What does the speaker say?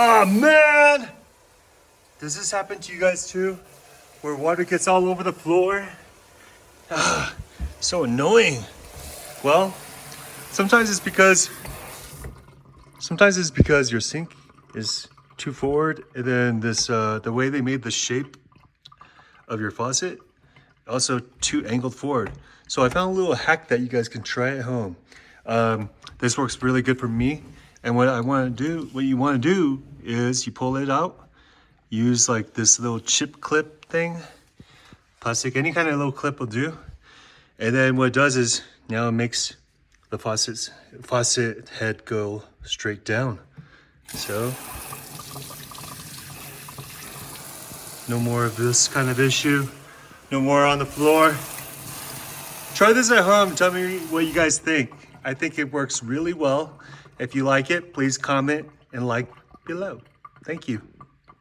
Oh man! Does this happen to you guys too? Where water gets all over the floor? Ah, so annoying. Well, sometimes it's because your sink is too forward, and then this the way they made the shape of your faucet also too angled forward. So I found a little hack that you guys can try at home. This works really good for me. And what you want to do is you pull it out, use like this little chip clip thing, plastic, any kind of little clip will do. And then what it does is now it makes the faucet head go straight down. So no more of this kind of issue. No more on the floor. Try this at home. Tell me what you guys think. I think it works really well. If you like it, please comment and like below. Thank you.